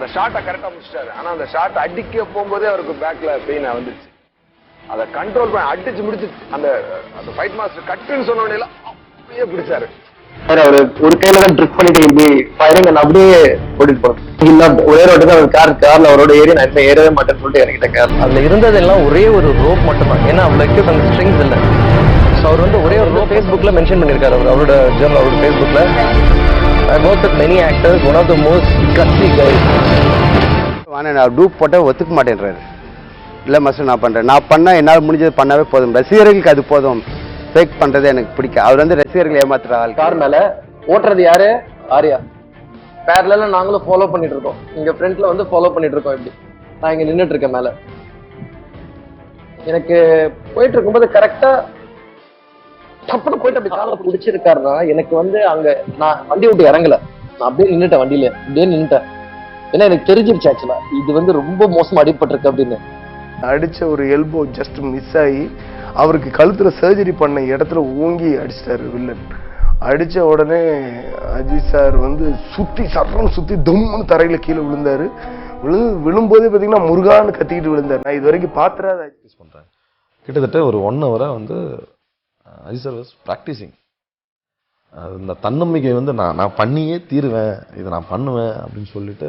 அந்த ஷாட்டை கரெக்டா முடிச்சிட்டாரு. ஆனா அந்த ஷாட் அடிக்க போகும்போதே அவருக்கு பேக்ல பெயின் வந்துச்சு. அதை கண்ட்ரோல் பண்ணி அடிச்சு முடிச்சு அந்த அந்த ஃபைட் மாஸ்டர் கட்டுன்னு சொன்ன உடனே அப்படியே பிடிச்சாரு. அவரு ஒரு கையில தான் ட்ரிக் பண்ணிட்டு இப்படி ஃபயரிங் அப்படியே ஓடிட்டு போறோம். ஒரே ரோட்டு தான் கார்ல அவரோட ஏறி நான் இன்னும் ஏறவே மாட்டேன்னு சொல்லிட்டு இறங்கிட்டேன் கார். அதுல இருந்ததெல்லாம் ஒரே ஒரு ரோப் மட்டும் தான். ஏன்னா அவ்வளவு அந்த ஸ்ட்ரிங்ஸ் இல்லை. ஸோ அவர் வந்து ஒரே ஒரு ரோப் ஃபேஸ்புக்ல மென்ஷன் பண்ணியிருக்காரு. அவரோட ஜேர்னல் அவரோட ஃபேஸ்புக்ல I worked with many actors, one of the most gutsy guys. நான் டூப் போட்ட ஒத்துக்க மாட்டேன்றாரு. இல்லை மாஸ்டர் நான் பண்ணுறேன், நான் பண்ணால் என்னால் முடிஞ்சது பண்ணாவே போதும், ரசிகர்களுக்கு அது போதும், ஃபேக் பண்ணுறது எனக்கு பிடிக்கும். அவர் வந்து ரசிகர்கள் ஏமாத்துற ஆள். கார் மேலே ஓட்டுறது யாரு? ஆர்யா. பேரலா நாங்களும் ஃபாலோ பண்ணிட்டு இருக்கோம். இங்க ஃப்ரண்ட்ல வந்து ஃபாலோ பண்ணிட்டு இருக்கோம். இப்படி நான் இங்க நின்றுட்டு இருக்கேன் மேல. எனக்கு போயிட்டு இருக்கும்போது கரெக்டா தப்புன்னு போயிட்டு அப்படி காலை பிடிச்சிருக்காருன்னா எனக்கு வந்து அங்க நான் வண்டி விட்டு இறங்கல, நான் அப்படியே நின்றுட்டேன் வண்டியில, அப்படியே நின்றுட்டேன். ஏன்னா எனக்கு தெரிஞ்சிருச்சு ஆக்சுவலா இது வந்து ரொம்ப மோசமா அடிபட்டிருக்கு அப்படின்னு. அடிச்ச ஒரு எல்போ ஜஸ்ட் மிஸ் ஆகி அவருக்கு கழுத்துல சர்ஜரி பண்ண இடத்துல ஓங்கி அடிச்சிட்டாரு வில்லன். அடிச்ச உடனே அஜித் சார் வந்து சுத்தி தும்முன்னு தரையில கீழே விழுந்தாரு. விழும்போதே பாத்தீங்கன்னா முருகான்னு கத்திக்கிட்டு விழுந்தாரு. நான் இது வரைக்கும் பாத்துறாத பண்றேன். கிட்டத்தட்ட ஒரு 1 hour வந்து அஜித் சார் வாஸ் ப்ராக்டிசிங். இந்த தன்னம்பிக்கை வந்து நான் பண்ணியே தீருவேன், இதை நான் பண்ணுவேன் அப்படின்னு சொல்லிட்டு